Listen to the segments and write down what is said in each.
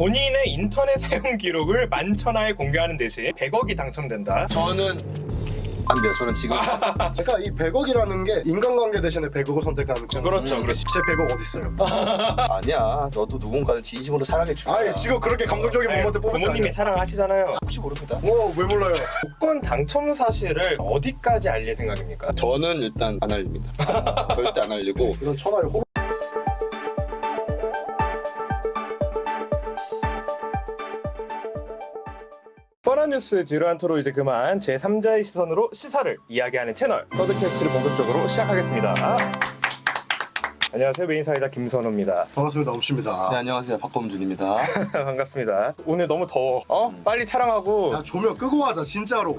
본인의 인터넷 사용 기록을 만천하에 공개하는 대신 100억이 당첨된다. 저는 안 돼요. 저는 지금 그러니까 이 100억이라는 게 인간관계 대신에 100억을 선택하는 거. 그렇죠. 그렇지. 제 100억 어디 있어요? 아니야. 너도 누군가를 진심으로 사랑해 줄 거야. 아니 지금 그렇게 감동적인 모먼트 뽑은 거 부모님이 아니야? 사랑하시잖아요. 혹시 모릅니다. 왜 몰라요? 복권 당첨 사실을 어디까지 알릴 생각입니까? 저는 일단 안 알립니다. 절대 안 알리고. 이런 천하의 호로. 뻔한 뉴스 지루한 토로 이제 그만 제3자의 시선으로 시사를 이야기하는 채널 서드캐스트를 본격적으로 시작하겠습니다. 안녕하세요. 메인사이다 김선호입니다. 반갑습니다. 엄씨입니다. 네, 안녕하세요. 박범준입니다. 반갑습니다. 오늘 너무 더워. 빨리 촬영하고. 야 조명 끄고 하자 진짜로.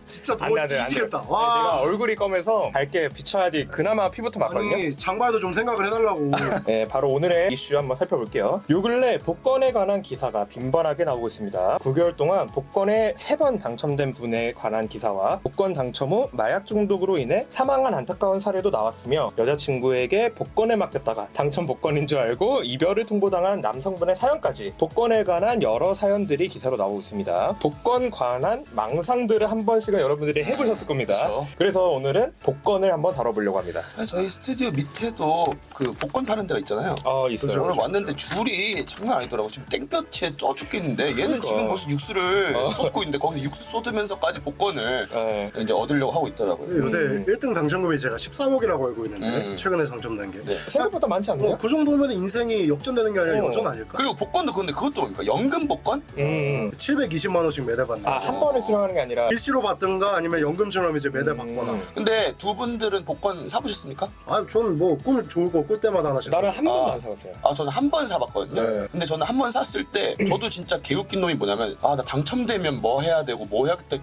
진짜 더워 안 돼. 뒤지겠다. 내가 와. 얼굴이 검해서 밝게 비춰야지 그나마 피부터 맞거든요. 아니 장발도 좀 생각을 해달라고. 네, 바로 오늘의 이슈 한번 살펴볼게요. 요 근래 복권에 관한 기사가 빈번하게 나오고 있습니다. 9개월 동안 복권에 3번 당첨된 분에 관한 기사와 복권 당첨 후 마약 중독으로 인해 사망한 안타까운 사례도 나왔으며 여자친구에게 복권에 맡겼다가 당첨 복권인 줄 알고 이별을 통보당한 남성분의 사연까지 복권에 관한 여러 사연들이 기사로 나오고 있습니다. 복권 관한 망상들을 한 번씩은 여러분들이 해보셨을 겁니다. 그쵸. 그래서 오늘은 복권을 한번 다뤄보려고 합니다. 저희 스튜디오 밑에도 그 복권 파는 데가 있잖아요. 있어요. 오늘 왔는데 줄이 장난 아니더라고. 지금 땡볕에 쪄 죽겠는데 얘는 그러니까. 지금 무슨 육수를 쏟고 있는데 거기서 육수 쏟으면서까지 복권을 네. 이제 얻으려고 하고 있더라고요. 요새 1등 당첨금이 제가 13억이라고 알고 있는데 최근에 당첨된 게. 네. 생각보다 많지 않나요? 그 정도면 인생이 역전되는 게 아니라 여전 아닐까? 그리고 복권도 근데 그것도 뭡니까? 연금 복권? 720만 원씩 매달 받는 거. 한 번에 수령하는 게 아니라 일시로 받든가 아니면 연금처럼 이제 매달 받거나. 근데 두 분들은 복권 사보셨습니까? 저는 뭐 꿈 좋을 거 꿀 때마다 하나씩. 나는 한 번도 안 사봤어요. 저는 한 번 사봤거든요. 네. 근데 저는 한 번 샀을 때 저도 진짜 개웃긴 놈이 뭐냐면 나 당첨되면 뭐 해야 되고 뭐 해야겠다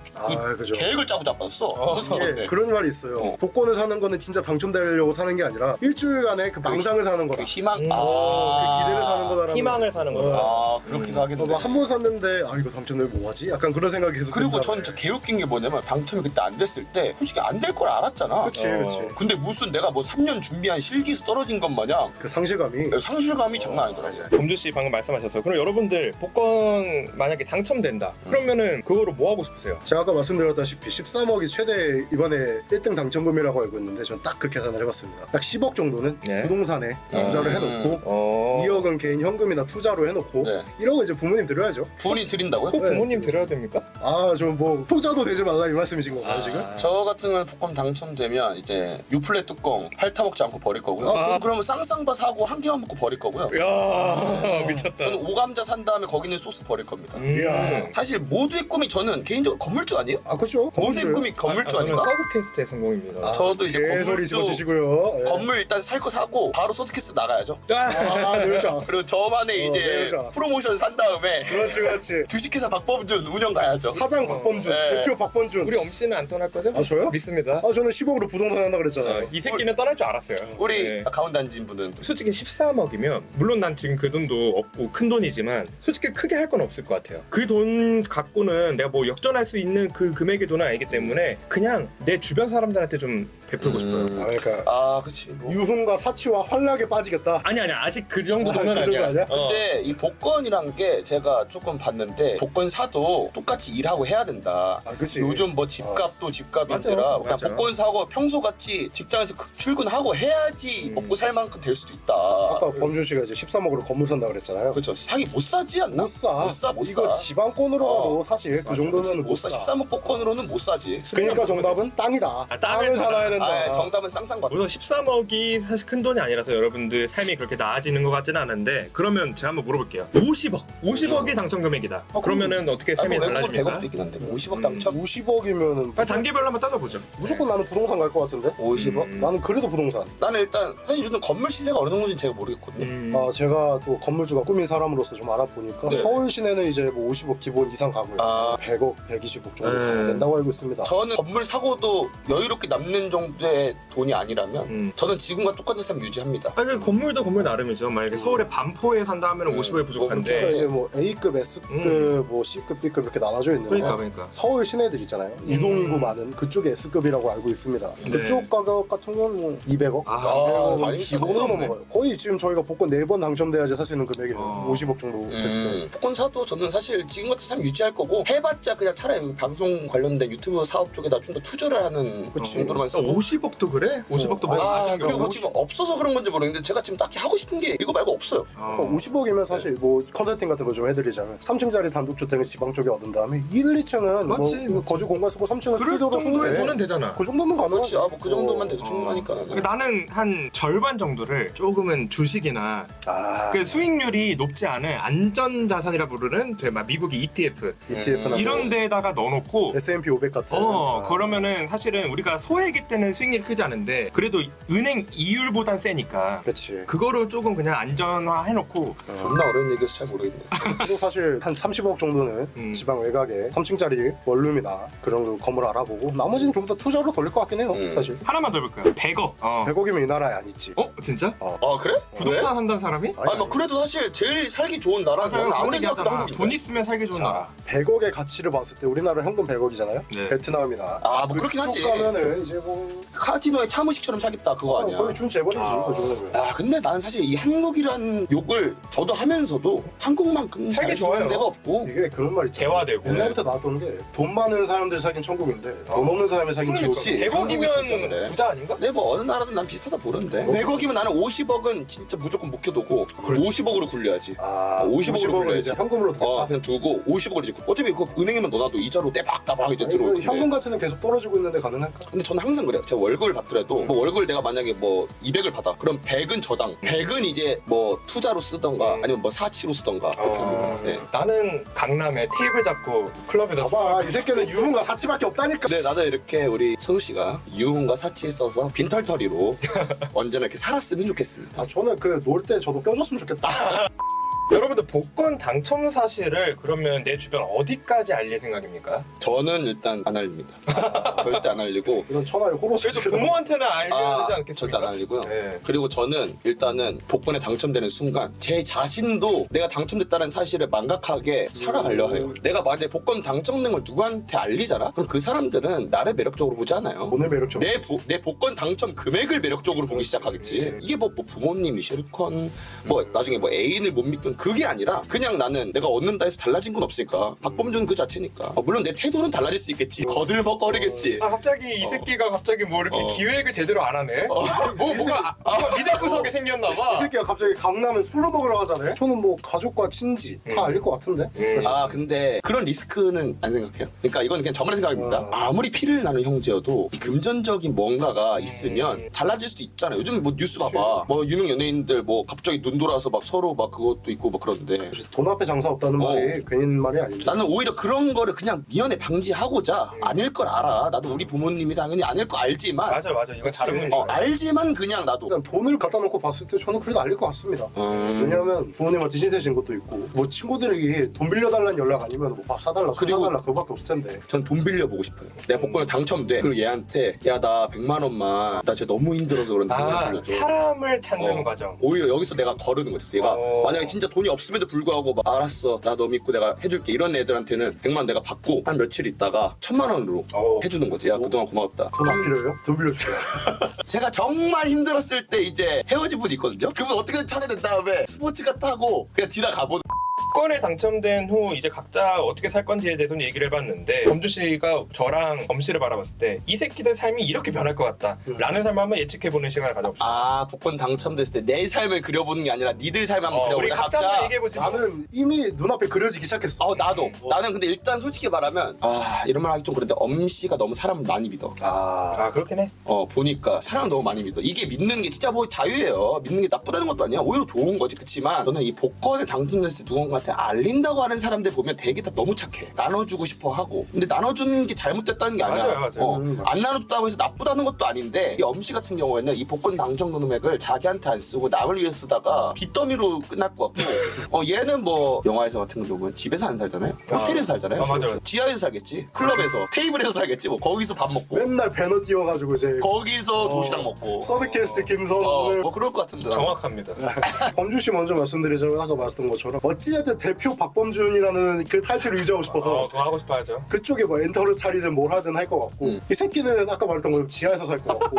그죠. 계획을 짜고 잡았어. 예, 그런 말이 있어요. 복권을 사는 거는 진짜 당첨되려고 사는 게 아니라 일주일간의 그 망상을 사는 거다. 그 희망 그 기대를 사는 거다라는. 희망을 사는 거죠. 그렇기도 하겠는데. 한 번 샀는데 이거 당첨되면 뭐하지? 약간 그런 생각이 계속. 그리고 든다네. 전 진짜 개웃긴 게 뭐냐면 당첨이 그때 안 됐을 때 솔직히 안 될 걸 알았잖아. 그렇지. 근데 무슨 내가 뭐 3년 준비한 실기에서 떨어진 것 마냥 그 상실감이. 상실감이 장난 아니더라고. 범준 씨 방금 말씀하셨어요. 그럼 여러분들 복권 만약에 당첨된다. 그러면은 그거로 뭐 하고 싶으세요? 제가 아까 말씀드렸다시피 13억이 최대 이번에 1등 당첨금이라고 알고 있는데 전 딱 그 계산을 해봤습니다. 딱 10억 정도는 네. 부동산에 투자를 해놓고 2억은 개인 현금이나 투자로 해놓고 네. 1억은 이제 부모님 드려야죠. 부모님 드린다고요? 꼭 부모님 드려야 됩니까? 좀 뭐 효자도 되지 말라 이 말씀이신 건가요 지금? 저 같은 경우는 복권 당첨되면 이제 유플레 뚜껑 핥아먹지 않고 버릴 거고요. 그러면 쌍쌍바 사고 한 개만 먹고 버릴 거고요. 야 미쳤다. 저는 오감자 산 다음에 거기는 소스 버릴 겁니다. 이야. 사실 모두의 꿈이 저는 개인적으로 건물주 아니에요? 그렇죠. 모두의 꿈이 건물주 저는 아닌가? 서브캐스트의 성공입니다. 저도 이제 개소리 건물주 집어주시고요. 건물 일단 살 거 사고 바로 서드캐스트 나가야죠. 그럴 줄 알았어. 그리고 저만의 이제 그럴 줄 알았어. 프로모션 산 다음에 그렇지. 주식회사 박범준 운영 가야죠. 사장 박범준, 네. 대표 박범준. 우리 엄씨는 안 떠날 거죠? 저요? 믿습니다. 저는 10억으로 부동산 한다 그랬잖아요. 이 새끼는 떠날 줄 알았어요. 우리 네. 가운데 앉은 분은 솔직히 13억이면 물론 난 지금 그 돈도 없고 큰 돈이지만 솔직히 크게 할 건 없을 것 같아요. 그 돈 갖고는 내가 뭐 역전할 수 있는 그 금액의 돈은 아니기 때문에 그냥 내 주변 사람들한테 좀 베풀고 싶어요. 그러니까 그치 뭐. 유흥과 사치와 환락에 빠지겠다. 아니야 아직 그 정도 돈은 그 정도 아니야. 아니야? 근데 이 복권이란 게 제가 조금 봤는데 복권 사도 똑같이 일하고 해야 된다. 그치. 요즘 뭐 집값도 집값인지라 맞아, 그냥 맞아. 복권 사고 평소같이 직장에서 출근하고 해야지 먹고 살 만큼 될 수도 있다. 아까 범준 씨가 이제 13억으로 건물 산다 그랬잖아요. 그렇죠. 사기 못 사지 않나? 못 사. 못 이거 사. 지방권으로 가도 사실 그 정도면 못 사. 13억 복권으로는 못 사지. 그러니까 정답은 땅이다. 땅을 사놔야 된다. 정답은 쌍쌍받다. 우선 13억이 사실 큰 돈이 아니라서 여러분들 삶이 그렇게 나아지는 것 같지는 않은데 그러면 제가 한번 물어볼게요. 50억이 당첨 금액이다. 그러면은 어떻게 삶이 외국은 달라집니까? 100억도 있긴 한데 50억 당첨? 50억이면은 단계별로 한번 따져보죠. 무조건 나는 부동산 갈 것 같은데? 50억? 나는 그래도 부동산. 나는 일단 사실 요즘 건물 시세가 어느 정도인지 제가 모르겠거든요. 제가 또 건물주가 꿈인 사람으로서 좀 알아보니까 네. 서울 시내는 이제 뭐 50억 기본 이상 가고요. 100억, 120억 정도 가면 된다고 알고 있습니다. 저는 건물 사고도 여유롭게 남는 정도의 돈이 아니라면 저는 지금과 똑같은 3 유지합니다. 아, 그 건물도 건물 나름이죠. 만약에 서울의 반포에 산다 하면 50억이 부족한데. 이제 뭐 A급, S급, 뭐 C급, B급 이렇게 나눠져 있는데 그러니까. 서울 시내들 있잖아요. 이동인구 많은 그쪽에 S급이라고 알고 있습니다. 그쪽 가격 같은 건 뭐 200억? 많이 기본으로 넘어가요. 거의 지금 저희가 복권 4번 당첨돼야지 살 수 있는 금액이에요. 50억 정도 됐을 때. 복권 사도 저는 사실 지금 같은 삶 유지할 거고 해봤자 그냥 차라리 방송 관련된 유튜브 사업 쪽에다 좀 더 투자를 하는 정도로만 쓰고 50억도 그래? 50억도 뭐 그리고 지금 없어서 그런 건지 모르겠는데 제가 지금 딱히 하고 싶은 게 이거 말고 없어요. 그러니까 50억이면 사실 뭐 컨설팅 같은 거 좀 해드리자면 3층짜리 단독주택을 지방 쪽에 얻은 다음에 1, 2층은 맞지. 뭐 거주 공간 쓰고 3층은 그럴 스튜디오로 쓰면 정도의 돼. 돈은 되잖아. 그 정도면 그렇지. 가능하지. 뭐 그 정도만 돼도 충분하니까. 나는 한 절반 정도를 조금은 주식이나 그 수익률이 높지 않은 안전 자산이라 부르는 미국의 ETF ETF나 이런 데다가 넣어놓고 S&P 500 같은. 그러면은 사실은 우리가 소액일 때는 수익률이 크지 않은데 그래도 은행 이율보단 세니까 그렇지. 그거를 조금 그냥 안전화 해놓고 존나 어려운 얘기여서 잘 모르겠네. 그리고 사실 한 30억 정도는 지방 외곽에 3층짜리 원룸이나 그런 거 건물 알아보고 나머지는 좀 더 투자로 돌릴 것 같긴 해요. 사실. 하나만 더 해볼까요? 100억 100억이면 이 나라에 안 있지. 진짜? 아 그래? 구독자 산다는 사람이? 아니 뭐 그래도 사실 제일 살기 좋은 나라는 아무리 생각해도 한국인데. 돈 있으면 살기 좋은 나라. 100억의 가치를 봤을 때 우리나라 현금 100억이잖아요. 네. 베트남이나. 뭐 그렇긴 하지. 그쪽 가면은 이제 뭐 카지노에 차무식처럼 사겠다 그거 아니야. 거의 준 재벌이지. 그 정도면. 근데 나는 사실 이 한국이란 욕을 저도 하면서도 한국만큼 살기 살기 좋은 좋아요. 데가 없고. 이게 그런 말이 있잖아. 재화되고. 옛날부터 나왔던 게 돈 많은 사람들 살긴 천국인데 돈 없는 사람이 살긴 지옥. 그렇지. 한국이 진짜 100억이면 그래. 부자 아닌가? 근데 뭐 어느 나라든 난 비슷하다 보는데 100억이면 나는 50억은 진짜 무조건 묵혀두고 50억으로 굴려야지. 50억으로 50억을 굴려야지. 이제 현금으로 들어. 그냥 두고 50억을 이제 어차피 그 은행에만 넣어놔도 이자로 떼박따박 이제 들어올 텐데. 현금 가치는 계속 떨어지고 있는데 가능할까? 근데 저는 항상 그래요. 제가 월급을 받더라도 뭐 월급을 내가 만약에 뭐 200을 받아. 그럼 100은 저장. 100은 이제 뭐 투자로 쓰던가 아니면 뭐 사치로 쓰던가 그렇게 합니다. 네. 나는 강남에 테이블 잡고 클럽에서 봐봐 이 새끼는 유흥과 사치밖에 없다니까. 네, 나도 이렇게 우리 선우 씨가 유흥과 사치에 써서 빈털터리로 언제나 이렇게 살았으면 좋겠습니다. 저는 그 놀 때 저도 껴줬으면 좋겠다. 여러분들 복권 당첨 사실을 그러면 내 주변 어디까지 알릴 생각입니까? 저는 일단 안 알립니다. 절대 안 알리고. 이런 천하의 호로스. 그래도 부모한테는 알려야 되지 않겠습니까? 절대 안 알리고요. 네. 그리고 저는 일단은 복권에 당첨되는 순간 제 자신도 내가 당첨됐다는 사실을 망각하게 살아가려 해요. 내가 만약에 복권 당첨된 걸 누구한테 알리잖아? 그럼 그 사람들은 나를 매력적으로 보지 않아요. 오늘 매력적. 내 복권 당첨 금액을 매력적으로 보기 시작하겠지. 이게 뭐 부모님이 실컷 뭐 나중에 뭐 애인을 못 믿든 그게 아니라 그냥 나는 내가 얻는다 해서 달라진 건 없으니까 박범준 그 자체니까 물론 내 태도는 달라질 수 있겠지. 거들먹거리겠지. 갑자기 이 새끼가 갑자기 뭐 이렇게 기획을 제대로 안 하네? 뭐가 미대구석에 생겼나 이 봐. 새끼가 갑자기 강남에 술로 먹으러 가잖아요. 저는 뭐 가족과 친지 다 알릴 것 같은데. 사실. 근데 그런 리스크는 안 생각해요. 그러니까 이건 그냥 저만의 생각입니다. 아무리 피를 나는 형제여도 이 금전적인 뭔가가 있으면 달라질 수도 있잖아요. 요즘 뭐 뉴스 봐봐. 뭐 유명 연예인들 뭐 갑자기 눈 돌아서 막 서로 막 그것도 있고 막 그런데 돈 앞에 장사 없다는 말이 괜히 말이 아닙니다. 나는 오히려 그런 거를 그냥 미연에 방지하고자 아닐 걸 알아. 나도 우리 부모님이 당연히 아닐 거 알지만 맞아 이거 다른 문제야. 알지만 그냥 나도 일단 돈을 갖다 놓고 봤을 때 저는 그래도 알릴 것 같습니다. 왜냐하면 부모님한테 신세 진 것도 있고 뭐 친구들에게 돈 빌려달라는 연락 아니면 뭐 밥 사달라 술 그리고- 사달라 그거밖에 없을 텐데. 전 돈 빌려보고 싶어요. 내가 복권에 당첨돼. 그리고 얘한테 야 나 100만 원만 나 진짜 너무 힘들어서 그런데 돈을 빌려줘. 사람을 찾는 어. 과정. 오히려 여기서 내가 거르는 거지. 얘가 만약에 진짜 돈이 없음에도 불구하고 막 알았어 나 너 믿고 내가 해줄게 이런 애들한테는 100만 원 내가 받고 한 며칠 있다가 1000만 원으로 해주는 거지. 야 그동안 고마웠다. 돈 안 필요해요? 돈 빌려주세요. 제가 정말 힘들었을 때 이제 헤어진 분이 있거든요. 그분 어떻게든 찾아낸 다음에 스포츠카 타고 그냥 지나가보는. 복권에 당첨된 후 이제 각자 어떻게 살 건지에 대해서는 얘기를 해봤는데 범준 씨가 저랑 범 씨를 바라봤을 때 이 새끼들 삶이 이렇게 변할 것 같다 라는 삶을 한번 예측해보는 시간을 가져봅시다. 복권 당첨됐을 때 내 삶을 그려보는 게 아니라 니들 삶을 한번 우리 그려보자. 각자 한번 얘기해보지. 나는 이미 눈앞에 그려지기 시작했어. 나도. 나는 근데 일단 솔직히 말하면 이런 말 하기 좀 그런데 엄씨가 너무 사람을 많이 믿어. 그렇긴 해. 보니까 사람 너무 많이 믿어. 이게 믿는 게 진짜 뭐 자유예요. 믿는 게 나쁘다는 것도 아니야. 오히려 좋은 거지. 그치만 저는 이 복권에 당첨됐을 때 누군가 친구한테 알린다고 하는 사람들 보면 되게 다 너무 착해. 나눠주고 싶어 하고. 근데 나눠주는 게 잘못됐다는 게 아니야. 맞아요. 안 나눴다고 해서 나쁘다는 것도 아닌데 이 엄씨 같은 경우에는 이 복권 당첨 금액을 자기한테 안 쓰고 남을 위해서 쓰다가 빚더미로 끝날 것 같고 얘는 뭐 영화에서 같은 거 보면 집에서 안 살잖아요. 호텔에서 살잖아요. 맞아요. 지하에서 살겠지. 클럽에서 테이블에서 살겠지. 뭐 거기서 밥 먹고 맨날 배너 띄워가지고 이제 거기서 도시락 먹고 서드캐스트 김선호는 뭐 그럴 것 같은데 나는. 정확합니다. 범준 씨 먼저 말씀드리자면 아까 말했던 것처럼 어찌됐든 대표 박범준이라는 그 타이틀을 유지하고 싶어서 그거 하고 싶어 하죠. 그쪽에 뭐 엔터를 차리든 뭘 하든 할 것 같고 이 새끼는 아까 말했던 것처럼 지하에서 살 것 같고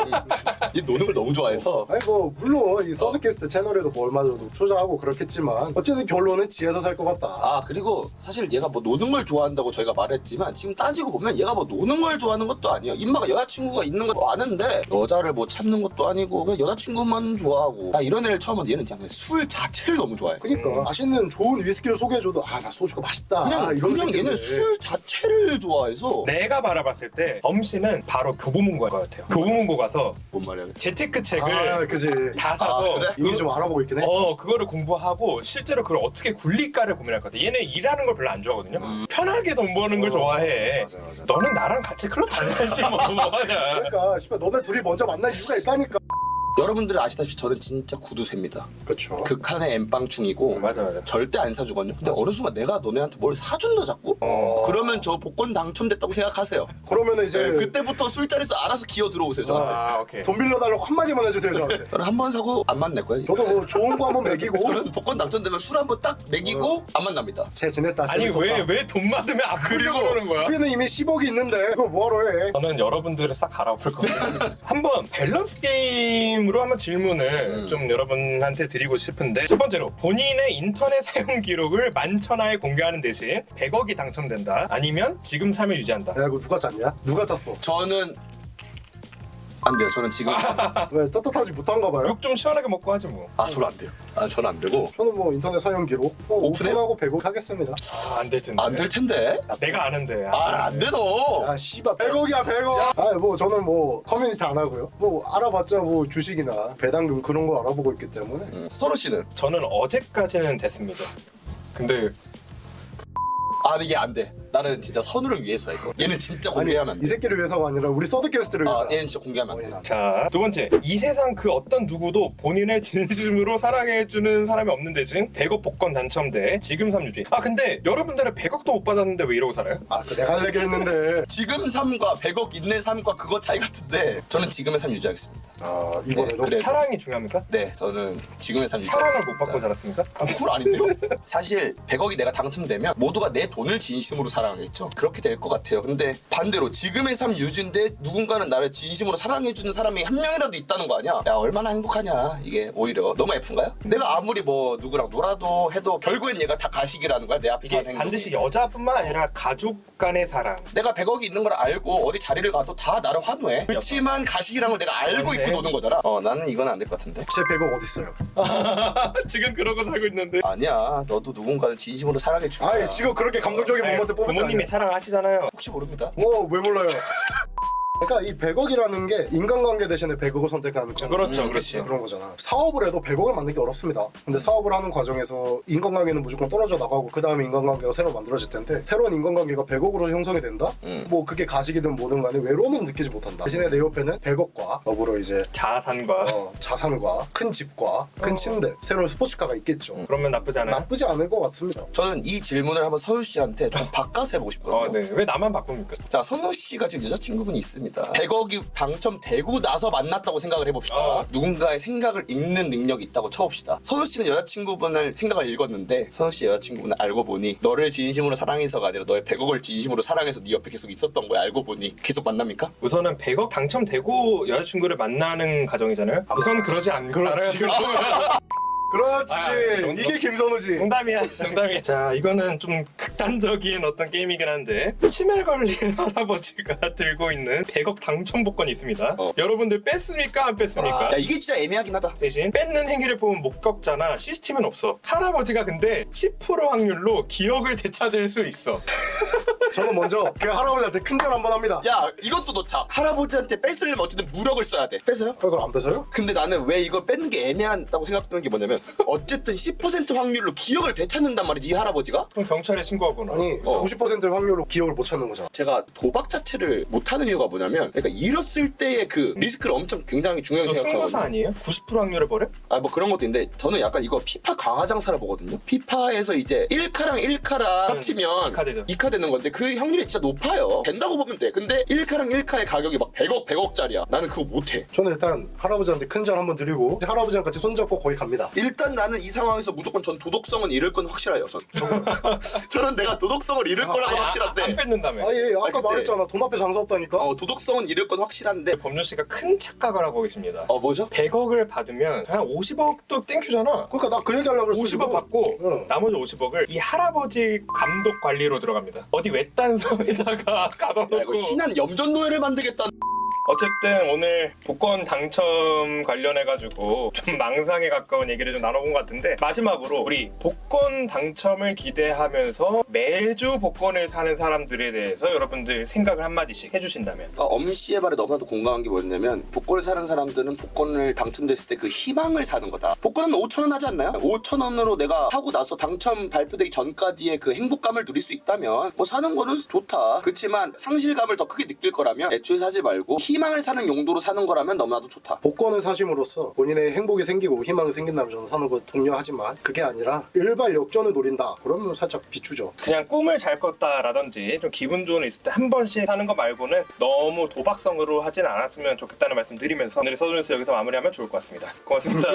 이 노는 걸 너무 좋아해서 아니 뭐 물론 이 서드캐스트 채널에도 뭐 얼마 정도 투자하고 그렇겠지만 어쨌든 결론은 지하에서 살 것 같다. 아 그리고 사실 얘가 뭐 노는 걸 좋아한다고 저희가 말했지만 지금 따지고 보면 얘가 뭐 노는 걸 좋아하는 것도 아니야. 임마가 여자친구가 있는 거 아는데 여자를 뭐 찾는 것도 아니고 그냥 여자친구만 좋아하고 나 이런 애를 처음 하는데 얘는 그냥 술 자체를 너무 좋아해. 그러니까 맛있는 좋은 위스키를 소개해줘도 아 나 소주가 맛있다 그냥 이런 그냥 얘는 술 자체를 좋아해서 내가 바라봤을 때 범씨는 바로 교보문고 갈 것 같아요. 교보문고 가서 뭔 말이야? 재테크 책을 아 그지 다 사서 그래? 이미 좀 알아보고 있긴 해. 그거를 공부하고 실제로 그걸 어떻게 굴릴까를 고민할 것 같아. 얘는 일하는 걸 별로 안 좋아하거든요. 편하게 돈 버는 걸 좋아해. 맞아. 너는 나랑 같이 클럽 다녀야지 뭐하냐. 그러니까 씨발 너네 둘이 먼저 만날 이유가 있다니까. 여러분들 아시다시피 저는 진짜 구두쇠입니다. 그렇죠. 극한의 엠빵충이고 맞아. 절대 안 사주거든요. 근데 어느 순간 내가 너네한테 뭘 사준다 자꾸? 그러면 저 복권 당첨됐다고 생각하세요. 그러면은 이제 그때부터 술자리에서 알아서 기어 들어오세요 저한테. 오케이. 돈 빌려달라고 한마디만 해주세요 저한테. 저는 한 번 사고 안 만날 거예요. 저도 뭐 좋은 거 한번 먹이고 저는 복권 당첨되면 술 한 번 딱 먹이고 안 만납니다. 잘 지냈다. 아니 재밌었다. 왜 돈 받으면 안 그리고 그러는 거야? 우리는 이미 10억이 있는데 그걸 뭐하러 해. 저는 여러분들을 싹 갈아엎을 겁니다. 한번 밸런스 게임으로 한번 질문을 좀 여러분한테 드리고 싶은데 첫 번째로 본인의 인터넷 사용 기록을 만천하에 공개하는 대신 100억이 당첨된다. 아니면 지금 삶을 유지한다. 야 이거 누가 짰냐? 누가 짰어? 저는 안 돼요. 저는 지금 왜 떳떳하지 못한가 봐요? 욕 좀 시원하게 먹고 하지 뭐. 저는 안 돼요. 저는 안 되고 저는 뭐 인터넷 사용 기록 오픈해? 오픈하고 100억 하겠습니다. 안 될 텐데. 안 될 텐데. 내가 아는데. 안 돼 너. 아 씨발 100억이야 100억. 아 뭐 저는 뭐 커뮤니티 안 하고요. 뭐 알아봤자 뭐 주식이나 배당금 그런 거 알아보고 있기 때문에. 선우 씨는? 저는 어제까지는 됐습니다. 근데 이게 안 돼. 나는 진짜 선우를 위해서 해. 얘는 진짜 아니 공개하면 안 이 돼. 새끼를 위해서가 아니라 우리 서드캐스트를 위해서. 얘는 진짜 공개하면 안 돼. 자, 두 번째. 이 세상 그 어떤 누구도 본인을 진심으로 사랑해주는 사람이 없는 대신 100억 복권 당첨돼 지금 삶 유지. 근데 여러분들은 100억도 못 받았는데 왜 이러고 살아요? 그 내가 할 얘기 했는데. 지금 삶과 100억 있는 삶과 그거 차이 같은데 저는 지금의 삶 유지하겠습니다. 이번에도. 그래. 사랑이 중요합니까? 네, 저는 지금의 삶 유지하겠습니다. 사랑을 못 받고 자랐습니까? 그건 아닌데요? 사실 100억이 내가 당첨되면 모두가 내 돈을 진심으로 사랑하겠죠. 그렇게 될 것 같아요. 근데 반대로 지금의 삶 유지인데 누군가는 나를 진심으로 사랑해주는 사람이 한 명이라도 있다는 거 아니야? 야 얼마나 행복하냐. 이게 오히려 너무 F인가요? 내가 아무리 뭐 누구랑 놀아도 해도 결국엔 얘가 다 가식이라는 거야. 내 앞에서 이게 하는 행동이. 반드시 여자뿐만 아니라 가족 간의 사랑. 내가 100억이 있는 걸 알고 어디 자리를 가도 다 나를 환호해. 그렇지만 가식이라는 걸 내가 알고 맞네. 있고 노는 거잖아. 나는 이건 안 될 것 같은데. 제 100억 어딨어요? 지금 그러고 살고 있는데. 아니야. 너도 누군가를 진심으로 사랑해 줄 거야. 아니 지금 그렇게 감동적인 모먼트 뽑은 거 부모님이 아니야? 사랑하시잖아요. 혹시 모릅니다. 왜 몰라요? 그러니까 이 100억이라는 게 인간관계 대신에 100억을 선택하는 건 그렇죠, 그렇지. 그런 거잖아. 사업을 해도 100억을 만드는 게 어렵습니다. 근데 사업을 하는 과정에서 인간관계는 무조건 떨어져 나가고 그 다음에 인간관계가 새로 만들어질 텐데 새로운 인간관계가 100억으로 형성이 된다? 뭐 그게 가식이든 뭐든 간에 외로움은 느끼지 못한다. 대신에 내 옆에는 100억과 더불어 이제 자산과. 자산과 큰 집과 큰 침대 새로운 스포츠카가 있겠죠. 그러면 나쁘지 않아요? 나쁘지 않을 것 같습니다. 저는 이 질문을 한번 서유 씨한테 좀 바꿔서 해보고 싶거든요. 네. 왜 나만 바꿉니까? 자, 선우 씨가 지금 여자친구분이 있습니다. 100억이 당첨되고 나서 만났다고 생각을 해봅시다. 누군가의 생각을 읽는 능력이 있다고 쳐봅시다. 선우 씨는 여자친구분을 생각을 읽었는데 선우 씨 여자친구분을 알고 보니 너를 진심으로 사랑해서가 아니라 너의 100억을 진심으로 사랑해서 네 옆에 계속 있었던 거야. 알고 보니 계속 만납니까? 우선은 100억 당첨되고 여자친구를 만나는 가정이잖아요. 우선 그러지 않을까요? 그렇지. 농담. 이게 김선우지. 농담이야. 자, 이거는 좀 극단적인 어떤 게임이긴 한데 치매 걸린 할아버지가 들고 있는 100억 당첨 복권이 있습니다. 여러분들 뺐습니까? 안 뺐습니까? 야, 이게 진짜 애매하긴 하다. 대신 뺏는 행위를 보면 목격자나 CCTV는 없어. 할아버지가 근데 10% 확률로 기억을 되찾을 수 있어. 저는 먼저 그 할아버지한테 큰절 한번 합니다. 야, 이것도 넣자. 할아버지한테 뺏으려면 어쨌든 무력을 써야 돼. 뺏어요? 그걸 안 뺏어요? 근데 나는 왜 이걸 뺏는 게 애매하다고 생각드는 게 뭐냐면 어쨌든 10% 확률로 기억을 되찾는단 말이지, 이 할아버지가. 그럼 경찰에 신고하거나. 아니 90% 확률로 기억을 못 찾는 거죠. 제가 도박 자체를 못하는 이유가 뭐냐면, 그러니까 잃었을 때의 그 리스크를 엄청 굉장히 중요하게 이거 승부사 생각하거든요. 아니에요? 90% 확률을 버려? 아, 뭐 그런 것도 있는데 저는 약간 이거 피파 강화 장사를 보거든요. 피파에서 이제 1카랑 1카랑 합치면 2카 되죠. 2카 되는 건데 그 확률이 진짜 높아요. 된다고 보면 돼. 근데 1카랑 1카의 가격이 막 100억짜리야. 나는 그거 못해. 저는 일단 할아버지한테 큰절 한번 드리고 할아버지랑 같이 손잡고 거기 갑니다. 일단 나는 이 상황에서 무조건 전 도덕성은 잃을 건 확실해요. 저는 내가 도덕성을 잃을 거라고 확실한데. 안 뺏는다며. 아예 아까 근데- 말했잖아. 돈 앞에 장사 없다니까. 도덕성은 잃을 건 확실한데. 법률 씨가 큰 착각을 하고 계십니다. 뭐죠? 100억을 받으면 한 50억도 땡큐잖아. 그러니까 나 그 얘기 하려고 그랬어. 50억 받고 응. 나머지 50억을 이 할아버지 감독 관리로 들어갑니다. 어디 외딴 섬에다가 야, 가둬놓고. 이거 신한 염전노예를 만들겠다. 어쨌든 오늘 복권 당첨 관련해가지고 좀 망상에 가까운 얘기를 좀 나눠본 것 같은데, 마지막으로 우리 복권 당첨을 기대하면서 매주 복권을 사는 사람들에 대해서 여러분들 생각을 한마디씩 해주신다면. 그러니까 엄씨의 말에 너무나도 공감한 게 뭐였냐면, 복권을 사는 사람들은 복권을 당첨됐을 때 그 희망을 사는 거다. 복권은 5,000원 하지 않나요? 5,000원으로 내가 사고 나서 당첨 발표되기 전까지의 그 행복감을 누릴 수 있다면 뭐 사는 거는 좋다. 그렇지만 상실감을 더 크게 느낄 거라면 애초에 사지 말고 희망을 사는 용도로 사는 거라면 너무나도 좋다. 복권을 사심으로써 본인의 행복이 생기고 희망이 생긴다면 저는 사는 거 독려하지만 그게 아니라 일발 역전을 노린다. 그러면 살짝 비추죠. 그냥 꿈을 잘 꿨다라든지 좀 기분 좋은 일 있을 때 한 번씩 사는 거 말고는 너무 도박성으로 하진 않았으면 좋겠다는 말씀 드리면서 오늘의 서준에서 여기서 마무리하면 좋을 것 같습니다. 고맙습니다.